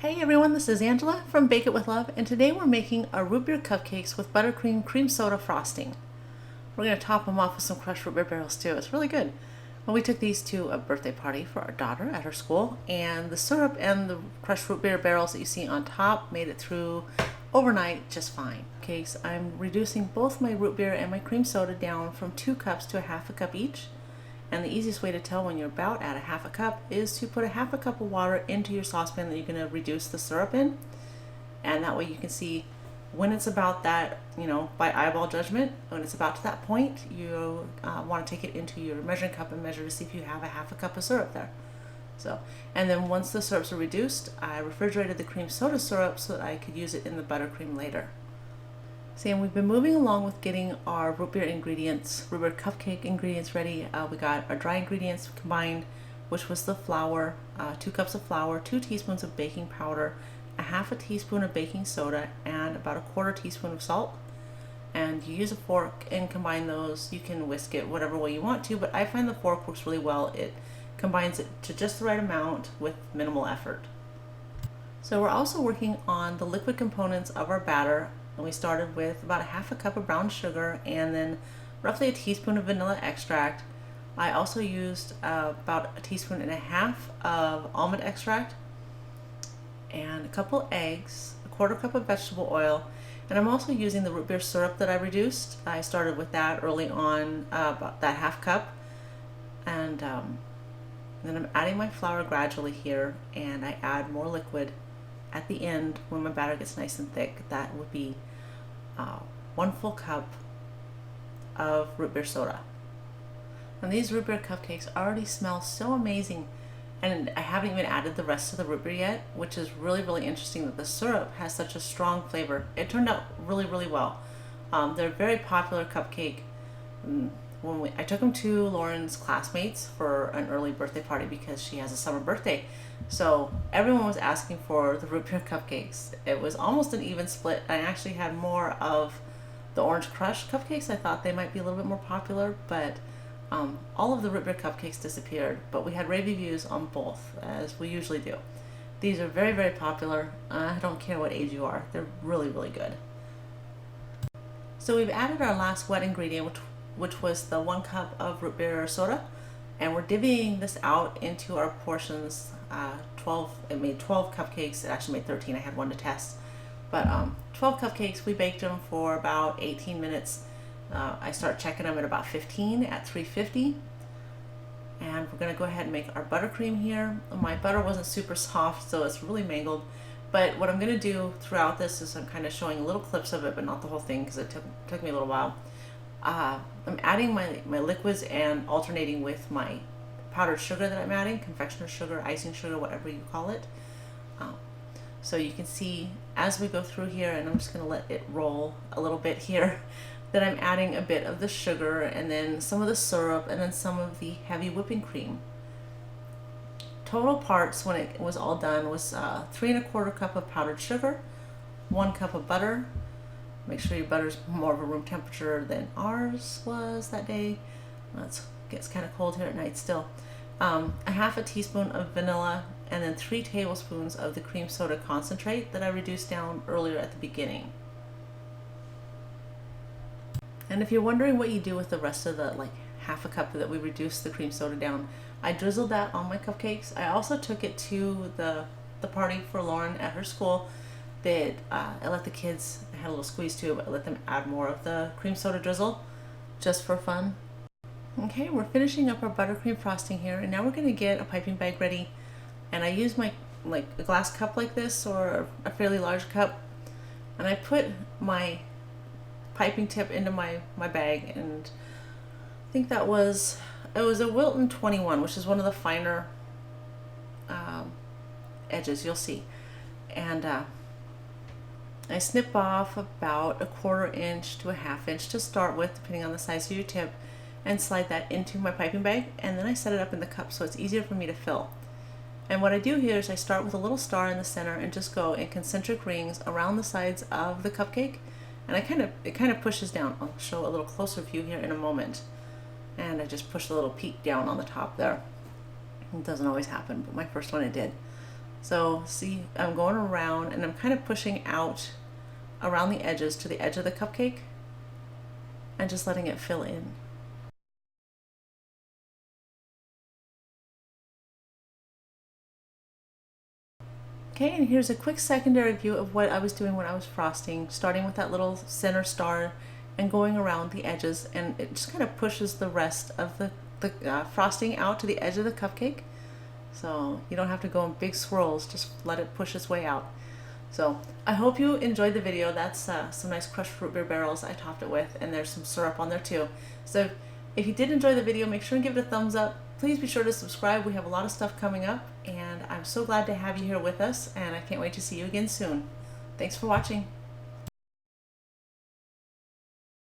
Hey everyone, this is Angela from Bake It With Love, and today we're making our root beer cupcakes with buttercream cream soda frosting. We're going to top them off with some crushed root beer barrels too. It's really good. Well, we took these to a birthday party for our daughter at her school, and the syrup and the crushed root beer barrels that you see on top made it through overnight just fine. Okay, so I'm reducing both my root beer and my cream soda down from 2 cups to a half a cup each. And the easiest way to tell when you're about at a half a cup is to put a half a cup of water into your saucepan that you're going to reduce the syrup in. And that way you can see when it's about that, by eyeball judgment, when it's about to that point, you want to take it into your measuring cup and measure to see if you have a half a cup of syrup there. And then once the syrups are reduced, I refrigerated the cream soda syrup so that I could use it in the buttercream later. See, and we've been moving along with getting our root beer ingredients, root beer cupcake ingredients ready. We got our dry ingredients combined, which was the flour, 2 cups of flour, 2 teaspoons of baking powder, a half a teaspoon of baking soda, and about a 1/4 teaspoon of salt. And you use a fork and combine those. You can whisk it whatever way you want to, but I find the fork works really well. It combines it to just the right amount with minimal effort. So we're also working on the liquid components of our batter. And we started with about a half a cup of brown sugar and then roughly a teaspoon of vanilla extract. I also used about a teaspoon and a half of almond extract and a couple eggs, a 1/4 cup of vegetable oil, and I'm also using the root beer syrup that I reduced. I started with that early on, about that half cup, and then I'm adding my flour gradually here, and I add more liquid at the end when my batter gets nice and thick. That would be 1 full cup of root beer soda. And these root beer cupcakes already smell so amazing, and I haven't even added the rest of the root beer yet, which is really, really interesting that the syrup has such a strong flavor. It turned out really, really well. They're a very popular cupcake. I took them to Lauren's classmates for an early birthday party because she has a summer birthday. So everyone was asking for the root beer cupcakes. It was almost an even split. I actually had more of the orange crush cupcakes. I thought they might be a little bit more popular, but all of the root beer cupcakes disappeared. But we had rave reviews on both, as we usually do. These are very, very popular. I don't care what age you are. They're really, really good. So we've added our last wet ingredient, which was the 1 cup of root beer soda, and we're divvying this out into our portions. It made 12 cupcakes. It actually made 13. I had one to test, but 12 cupcakes. We baked them for about 18 minutes. I start checking them at about 15 at 350, and we're gonna go ahead and make our buttercream here. My butter wasn't super soft, so it's really mangled. But what I'm gonna do throughout this is I'm kind of showing little clips of it, but not the whole thing because it took me a little while. I'm adding my liquids and alternating with my powdered sugar that I'm adding, Confectioners Sugar, icing sugar, whatever you call it. So you can see as we go through here, and I'm just going to let it roll a little bit here, that I'm adding a bit of the sugar and then some of the syrup and then some of the heavy whipping cream. Total parts when it was all done was 3 1/4 cup of powdered sugar, 1 cup of butter. Make sure your butter's more of a room temperature than ours was that day. It gets kind of cold here at night still. A half a teaspoon of vanilla, and then 3 tablespoons of the cream soda concentrate that I reduced down earlier at the beginning. And if you're wondering what you do with the rest of the half a cup that we reduced the cream soda down, I drizzled that on my cupcakes. I also took it to the party for Lauren at her school. That I let the kids, I had a little squeeze tube, I let them add more of the cream soda drizzle just for fun. Okay, we're finishing up our buttercream frosting here, and now we're going to get a piping bag ready. And I use my a glass cup like this, or a fairly large cup, and I put my piping tip into my bag, and I think it was a Wilton 21, which is one of the finer edges, you'll see. And I snip off about a 1/4 inch to a 1/2 inch to start with, depending on the size of your tip, and slide that into my piping bag, and then I set it up in the cup so it's easier for me to fill. And what I do here is I start with a little star in the center and just go in concentric rings around the sides of the cupcake, and it kind of pushes down. I'll show a little closer view here in a moment. And I just push a little peak down on the top there. It doesn't always happen, but my first one it did. So see, I'm going around and I'm kind of pushing out around the edges to the edge of the cupcake and just letting it fill in. Okay, and here's a quick secondary view of what I was doing when I was frosting, starting with that little center star and going around the edges, and it just kind of pushes the rest of the frosting out to the edge of the cupcake. So you don't have to go in big swirls, just let it push its way out. So I hope you enjoyed the video. That's some nice crushed root beer barrels I topped it with, and there's some syrup on there too. So if you did enjoy the video, make sure and give it a thumbs up. Please be sure to subscribe. We have a lot of stuff coming up, and I'm so glad to have you here with us, and I can't wait to see you again soon. Thanks for watching.